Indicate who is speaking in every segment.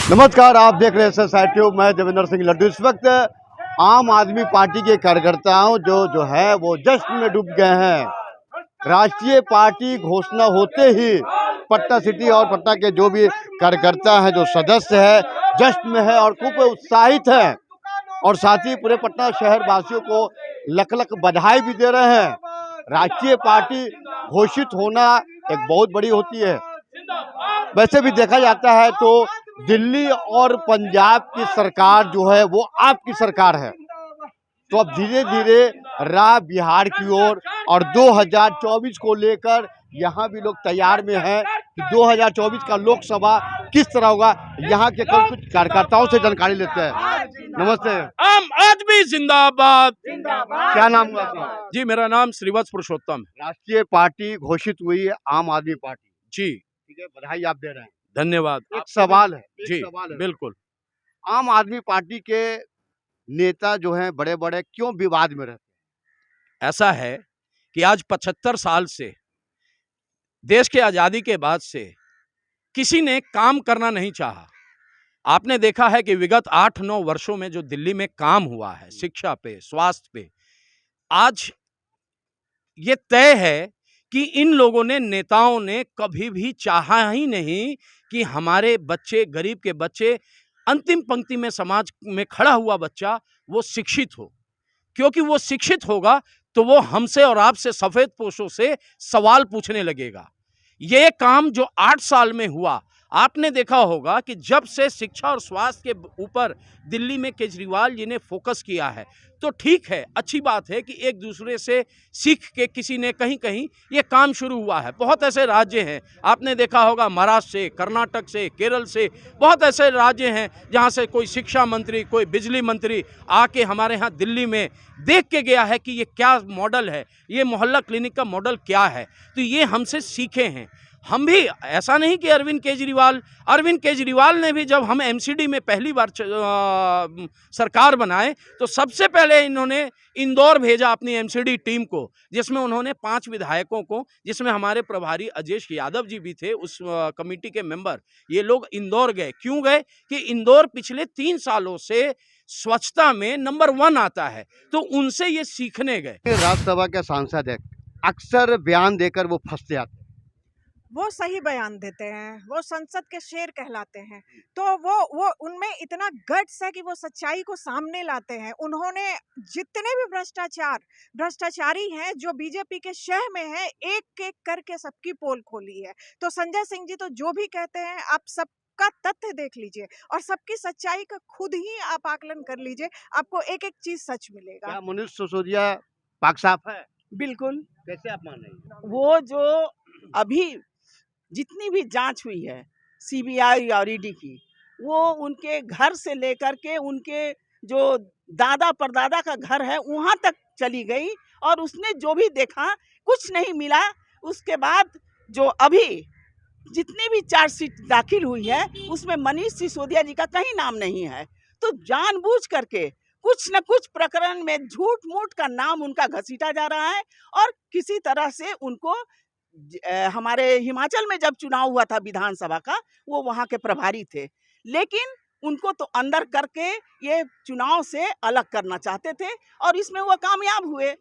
Speaker 1: नमस्कार, आप देख रहे हैं साइड ट्यूब। मैं देवेंद्र सिंह लड्डू। इस वक्त आम आदमी पार्टी के कार्यकर्ताओं जो है वो जश्न में डूब गए हैं। राष्ट्रीय पार्टी घोषणा होते ही पटना सिटी और पटना के जो भी कार्यकर्ता हैं, जो सदस्य हैं, जश्न में है और खूब उत्साहित हैं और साथ ही पूरे पटना शहर वासियों को लख लख बधाई भी दे रहे हैं। राष्ट्रीय पार्टी घोषित होना एक बहुत बड़ी होती है। वैसे भी देखा जाता है तो दिल्ली और पंजाब की सरकार जो है वो आपकी सरकार है, तो अब धीरे धीरे राह बिहार की ओर और 2024 को लेकर यहाँ भी लोग तैयार में हैं कि 2024 का लोकसभा किस तरह होगा। यहाँ के कुछ कार्यकर्ताओं से जानकारी लेते हैं। नमस्ते।
Speaker 2: आम आदमी जिंदाबाद।
Speaker 1: क्या नाम हुआ आपका?
Speaker 2: जी, मेरा नाम श्रीवत्स पुरुषोत्तम।
Speaker 1: राष्ट्रीय पार्टी घोषित हुई है, आम आदमी पार्टी।
Speaker 2: जी,
Speaker 1: ठीक है, बधाई आप दे रहे हैं।
Speaker 2: धन्यवाद।
Speaker 1: एक सवाल है,
Speaker 2: जी, बिल्कुल।
Speaker 1: आम आदमी पार्टी के नेता जो हैं बड़े बड़े क्यों विवाद में रहते?
Speaker 2: ऐसा है कि आज 75 साल से, देश के आजादी के बाद से किसी ने काम करना नहीं चाहा। आपने देखा है कि विगत 8-9 वर्षों में जो दिल्ली में काम हुआ है, शिक्षा पे, स्वास्थ्य पे, आज ये तय है कि इन लोगों ने, नेताओं ने कभी भी चाहा ही नहीं कि हमारे बच्चे, गरीब के बच्चे, अंतिम पंक्ति में समाज में खड़ा हुआ बच्चा वो शिक्षित हो, क्योंकि वो शिक्षित होगा तो वो हमसे और आपसे सफेद पोशों से सवाल पूछने लगेगा। ये काम जो 8 साल में हुआ, आपने देखा होगा कि जब से शिक्षा और स्वास्थ्य के ऊपर दिल्ली में केजरीवाल जी ने फोकस किया है, तो ठीक है, अच्छी बात है कि एक दूसरे से सीख के किसी ने कहीं कहीं ये काम शुरू हुआ है। बहुत ऐसे राज्य हैं, आपने देखा होगा महाराष्ट्र से, कर्नाटक से, केरल से, बहुत ऐसे राज्य हैं जहाँ से कोई शिक्षा मंत्री, कोई बिजली मंत्री आके हमारे यहाँ दिल्ली में देख के गया है कि ये क्या मॉडल है, ये मोहल्ला क्लिनिक का मॉडल क्या है, तो ये हमसे सीखे हैं। हम भी, ऐसा नहीं कि अरविंद केजरीवाल ने भी, जब हम एमसीडी में पहली बार सरकार बनाए तो सबसे पहले इन्होंने इंदौर भेजा अपनी एमसीडी टीम को, जिसमें उन्होंने 5 विधायकों को, जिसमें हमारे प्रभारी अजेश यादव जी भी थे, उस कमेटी के मेंबर, ये लोग इंदौर गए। क्यों गए? कि इंदौर पिछले 3 सालों से स्वच्छता में नंबर 1 आता है, तो उनसे ये सीखने गए।
Speaker 1: राज्यसभा के सांसद है, अक्सर बयान देकर वो फंसते आते हैं।
Speaker 3: वो सही बयान देते हैं, वो संसद के शेर कहलाते हैं, तो वो उनमें इतना गट्स है कि वो सच्चाई को सामने लाते हैं। उन्होंने जितने भी भ्रष्टाचारी हैं जो बीजेपी के शह में हैं, एक एक करके सबकी पोल खोली है। तो संजय सिंह जी तो जो भी कहते हैं, आप सब का तथ्य देख लीजिए और सबकी सच्चाई का खुद ही आप आकलन कर लीजिए, आपको एक एक चीज सच मिलेगा।
Speaker 1: क्या मनीष सिसोदिया पाक साफ है?
Speaker 4: बिल्कुल।
Speaker 1: कैसे आप मान रहे हैं?
Speaker 4: वो जो अभी जितनी भी जांच हुई है सीबीआई और ईडी की, वो उनके घर से लेकर के उनके जो दादा परदादा का घर है वहाँ तक चली गई और उसने जो भी देखा कुछ नहीं मिला। उसके बाद जो अभी जितनी भी चार्जशीट दाखिल हुई है उसमें मनीष सिसोदिया जी का कहीं नाम नहीं है। तो जानबूझ करके कुछ न कुछ प्रकरण में झूठ मूठ का नाम उनका घसीटा जा रहा है और किसी तरह से उनको, हमारे हिमाचल में जब चुनाव हुआ था विधानसभा का, वो वहाँ के प्रभारी थे, लेकिन उनको तो अंदर करके ये चुनाव से अलग करना चाहते थे और इसमें वो कामयाब हुए।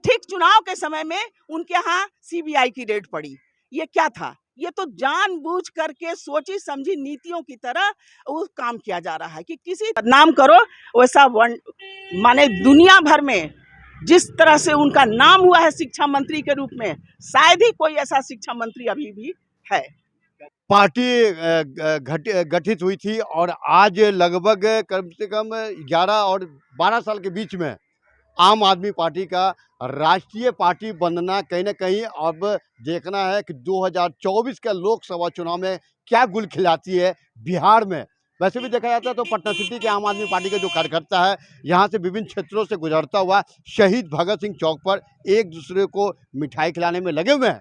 Speaker 4: ठीक चुनाव के समय में उनके यहाँ सीबीआई की रेड पड़ी। ये क्या था? ये तो जानबूझ करके सोची समझी नीतियों की तरह वो काम किया जा रहा है कि किसी नाम करो वैसा माने दुनिया भर में जिस तरह से उनका नाम हुआ है शिक्षा मंत्री के रूप में, शायद ही कोई ऐसा शिक्षा मंत्री अभी भी है।
Speaker 1: पार्टी गठित हुई थी और आज लगभग कम से कम 11 और 12 साल के बीच में आम आदमी पार्टी का राष्ट्रीय पार्टी बनना कहीं ना कहीं अब देखना है कि 2024 के लोकसभा चुनाव में क्या गुल खिलाती है बिहार में। वैसे भी देखा जाता है तो पटना सिटी के आम आदमी पार्टी का जो कार्यकर्ता है, यहाँ से विभिन्न क्षेत्रों से गुजरता हुआ शहीद भगत सिंह चौक पर एक दूसरे को मिठाई खिलाने में लगे हुए हैं।